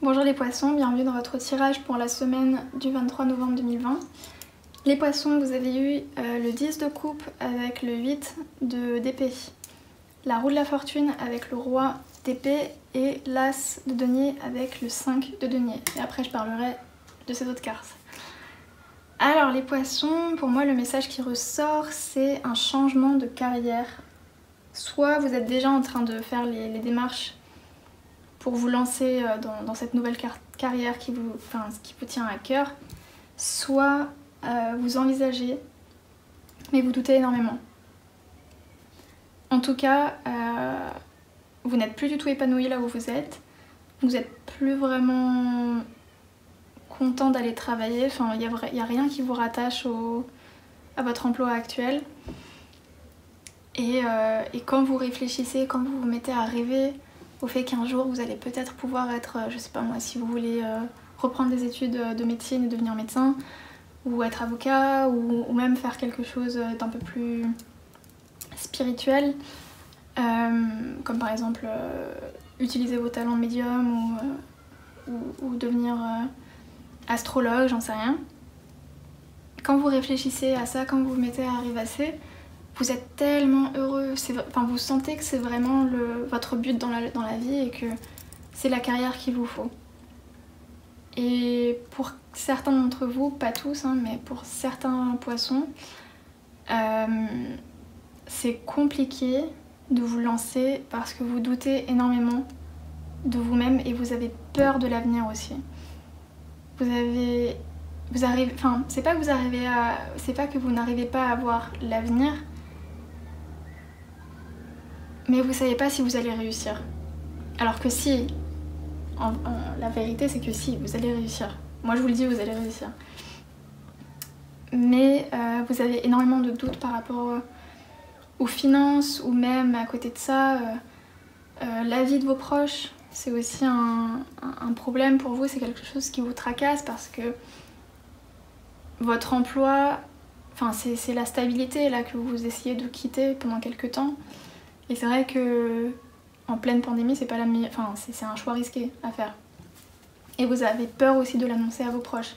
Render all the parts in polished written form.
Bonjour les poissons, bienvenue dans votre tirage pour la semaine du 23 novembre 2020. Les poissons, vous avez eu le 10 de coupe avec le 8 d'épée, la roue de la fortune avec le roi d'épée et l'as de denier avec le 5 de denier. Et après je parlerai de ces autres cartes. Alors les poissons, pour moi le message qui ressort c'est un changement de carrière. Soit vous êtes déjà en train de faire les démarches pour vous lancer dans cette nouvelle carrière qui vous tient à cœur, soit vous envisagez, mais vous doutez énormément. En tout cas, vous n'êtes plus du tout épanoui là où vous êtes plus vraiment content d'aller travailler, enfin, il n'y a rien qui vous rattache à votre emploi actuel. Et quand vous réfléchissez, quand vous vous mettez à rêver au fait qu'un jour vous allez peut-être pouvoir être, je sais pas moi, si vous voulez reprendre des études de médecine et devenir médecin, ou être avocat, ou même faire quelque chose d'un peu plus spirituel, comme par exemple utiliser vos talents de médium ou devenir astrologue, j'en sais rien. Quand vous réfléchissez à ça, quand vous vous mettez à rêvasser, vous êtes tellement heureux, vous sentez que c'est vraiment votre but dans la vie et que c'est la carrière qu'il vous faut. Et pour certains d'entre vous, pas tous, hein, mais pour certains poissons, c'est compliqué de vous lancer parce que vous doutez énormément de vous-même et vous avez peur de l'avenir aussi. C'est pas que vous n'arrivez pas à voir l'avenir, mais vous savez pas si vous allez réussir. Alors que si, la vérité c'est que si, vous allez réussir. Moi je vous le dis, vous allez réussir. Mais vous avez énormément de doutes par rapport aux finances, ou même à côté de ça, la vie de vos proches. C'est aussi un problème pour vous, c'est quelque chose qui vous tracasse parce que votre emploi, c'est la stabilité là que vous essayez de quitter pendant quelques temps. Et c'est vrai que en pleine pandémie, c'est pas la meilleure, c'est un choix risqué à faire. Et vous avez peur aussi de l'annoncer à vos proches.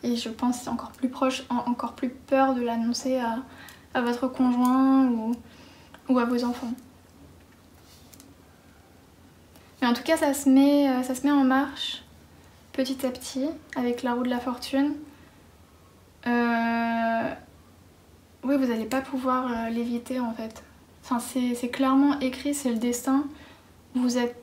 Et je pense que c'est encore plus peur de l'annoncer à votre conjoint ou à vos enfants. Mais en tout cas, ça se met en marche petit à petit avec la roue de la fortune. Oui, vous n'allez pas pouvoir l'éviter en fait. C'est clairement écrit, c'est le destin. Vous êtes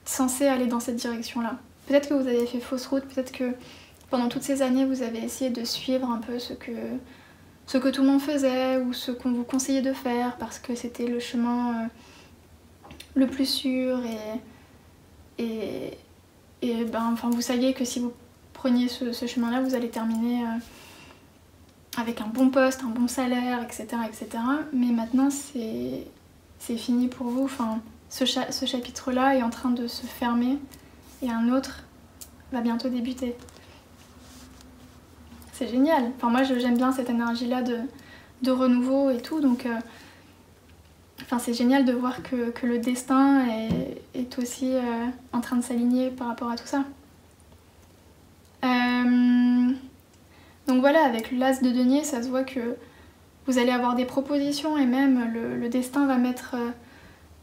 censé aller dans cette direction-là. Peut-être que vous avez fait fausse route, peut-être que pendant toutes ces années, vous avez essayé de suivre un peu ce que tout le monde faisait ou ce qu'on vous conseillait de faire parce que c'était le chemin le plus sûr vous saviez que si vous preniez ce chemin-là, vous allez terminer avec un bon poste, un bon salaire, etc. etc. Mais maintenant, c'est fini pour vous. Ce chapitre-là est en train de se fermer et un autre va bientôt débuter. C'est génial. Moi, j'aime bien cette énergie-là de renouveau et tout. Donc, c'est génial de voir que le destin est aussi en train de s'aligner par rapport à tout ça. Donc voilà, avec l'as de denier, ça se voit que vous allez avoir des propositions et même le destin va mettre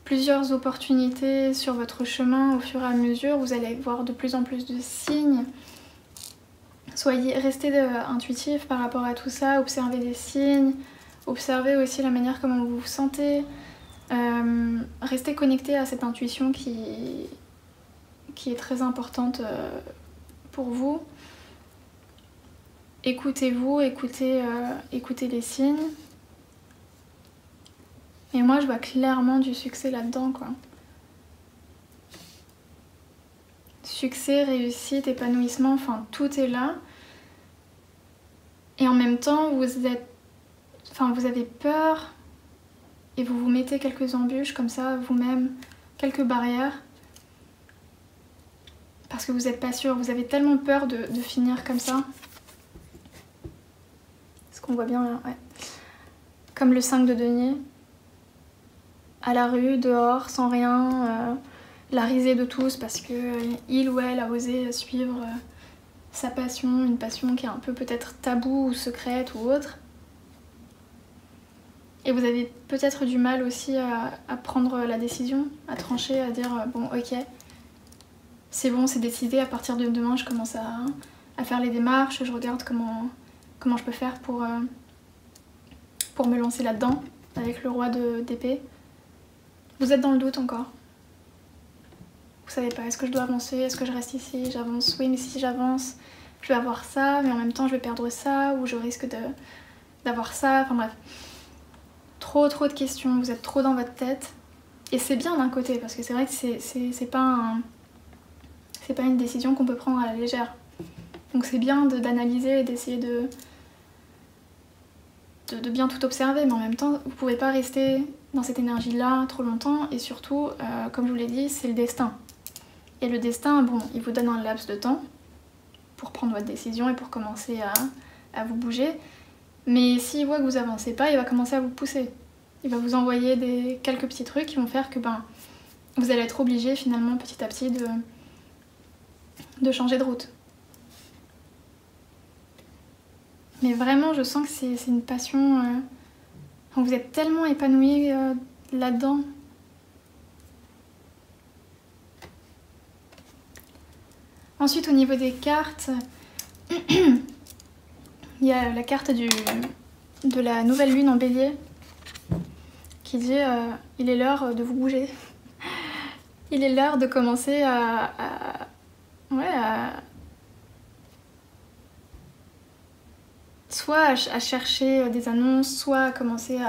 plusieurs opportunités sur votre chemin au fur et à mesure. Vous allez voir de plus en plus de signes. Restez intuitif par rapport à tout ça, observez des signes, observez aussi la manière comment vous vous sentez. Restez connecté à cette intuition qui est très importante pour vous. Écoutez-vous, écoutez les signes. Et moi, je vois clairement du succès là-dedans, quoi. Succès, réussite, épanouissement, tout est là. Et en même temps, vous avez peur et vous vous mettez quelques embûches comme ça, vous-même, quelques barrières. Parce que vous n'êtes pas sûr, vous avez tellement peur de finir comme ça. Est-ce qu'on voit bien là? Ouais. Comme le 5 de denier. À la rue, dehors, sans rien, la risée de tous parce que il ou elle a osé suivre sa passion, une passion qui est un peu peut-être taboue ou secrète ou autre. Et vous avez peut-être du mal aussi à prendre la décision, à trancher, à dire bon ok, c'est bon, c'est décidé, à partir de demain je commence à faire les démarches, je regarde comment je peux faire pour me lancer là-dedans avec le roi d'épée. Vous êtes dans le doute encore. Vous savez pas, est-ce que je dois avancer, est-ce que je reste ici, j'avance, oui mais si j'avance, je vais avoir ça, mais en même temps je vais perdre ça, ou je risque d'avoir ça, enfin bref. Trop de questions, vous êtes trop dans votre tête. Et c'est bien d'un côté, parce que c'est vrai que c'est pas une décision qu'on peut prendre à la légère. Donc c'est bien d'analyser et d'essayer de bien tout observer, mais en même temps, vous pouvez pas rester dans cette énergie-là trop longtemps, et surtout, comme je vous l'ai dit, c'est le destin. Et le destin, bon, il vous donne un laps de temps pour prendre votre décision et pour commencer à vous bouger, mais s'il voit que vous avancez pas, il va commencer à vous pousser. Il va vous envoyer quelques petits trucs qui vont faire que vous allez être obligé finalement petit à petit de changer de route. Mais vraiment, je sens que c'est une passion. Vous êtes tellement épanoui là-dedans. Ensuite, au niveau des cartes, il y a la carte de la nouvelle lune en bélier qui dit il est l'heure de vous bouger. Il est l'heure de commencer soit à chercher des annonces, soit à commencer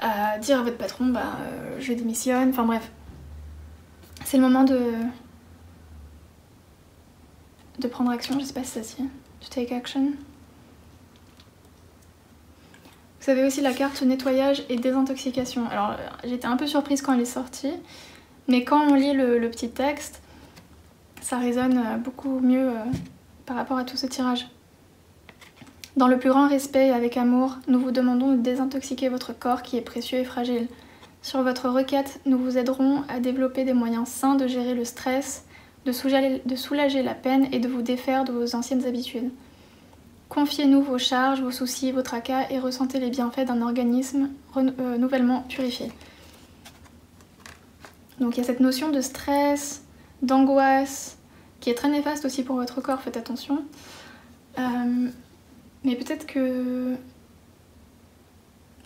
à dire à votre patron je démissionne, enfin bref. C'est le moment de prendre action, je sais pas si ça se dit, to take action. Vous avez aussi la carte nettoyage et désintoxication. Alors j'étais un peu surprise quand elle est sortie, mais quand on lit le petit texte, ça résonne beaucoup mieux par rapport à tout ce tirage. Dans le plus grand respect et avec amour, nous vous demandons de désintoxiquer votre corps qui est précieux et fragile. Sur votre requête, nous vous aiderons à développer des moyens sains de gérer le stress, de soulager la peine et de vous défaire de vos anciennes habitudes. Confiez-nous vos charges, vos soucis, vos tracas et ressentez les bienfaits d'un organisme nouvellement purifié. Donc il y a cette notion de stress, d'angoisse, qui est très néfaste aussi pour votre corps, faites attention. Mais peut-être que,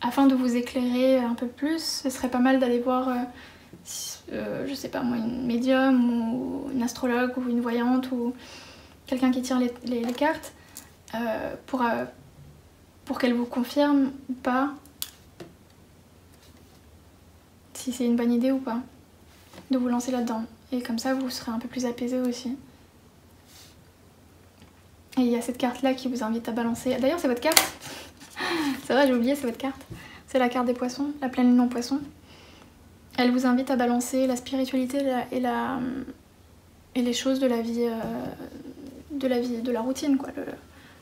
afin de vous éclairer un peu plus, ce serait pas mal d'aller voir, je sais pas moi, une médium ou une astrologue ou une voyante ou quelqu'un qui tire les cartes pour qu'elle vous confirme ou pas si c'est une bonne idée ou pas de vous lancer là-dedans. Et comme ça, vous serez un peu plus apaisé aussi. Et il y a cette carte-là qui vous invite à balancer. D'ailleurs, c'est votre carte. C'est vrai, j'ai oublié, c'est votre carte. C'est la carte des poissons, la pleine lune en poisson. Elle vous invite à balancer la spiritualité et les choses de la vie, de la routine, quoi.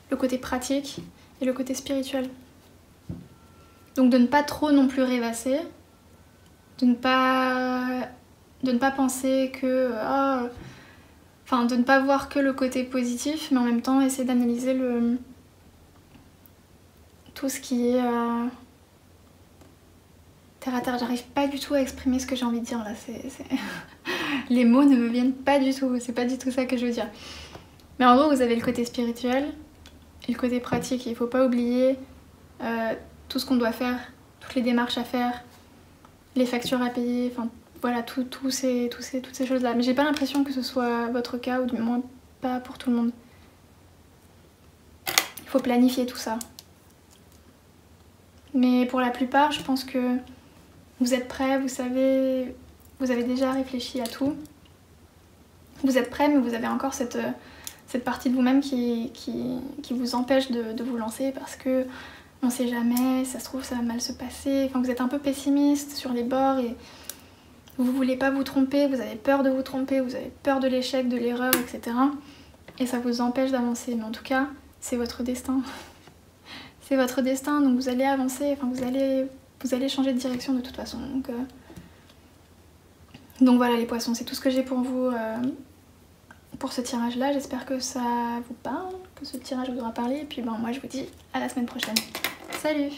Le côté pratique et le côté spirituel. Donc de ne pas trop non plus rêvasser, de ne pas penser que... Enfin, de ne pas voir que le côté positif, mais en même temps essayer d'analyser tout ce qui est terre à terre. J'arrive pas du tout à exprimer ce que j'ai envie de dire là. Les mots ne me viennent pas du tout, c'est pas du tout ça que je veux dire. Mais en gros, vous avez le côté spirituel et le côté pratique. Il faut pas oublier tout ce qu'on doit faire, toutes les démarches à faire, les factures à payer, enfin voilà, toutes ces choses-là. Mais j'ai pas l'impression que ce soit votre cas, ou du moins pas pour tout le monde. Il faut planifier tout ça. Mais pour la plupart, je pense que vous êtes prêts, vous savez, vous avez déjà réfléchi à tout. Vous êtes prêts, mais vous avez encore cette partie de vous-même qui vous empêche de vous lancer parce que on sait jamais, ça se trouve ça va mal se passer. Enfin, vous êtes un peu pessimiste sur les bords et vous voulez pas vous tromper, vous avez peur de vous tromper, vous avez peur de l'échec, de l'erreur, etc. Et ça vous empêche d'avancer. Mais en tout cas, c'est votre destin. C'est votre destin, donc vous allez avancer, enfin vous allez changer de direction de toute façon. Donc Donc voilà les poissons, c'est tout ce que j'ai pour vous pour ce tirage là. J'espère que ça vous parle, que ce tirage vous aura parlé. Et puis ben moi je vous dis à la semaine prochaine. Salut!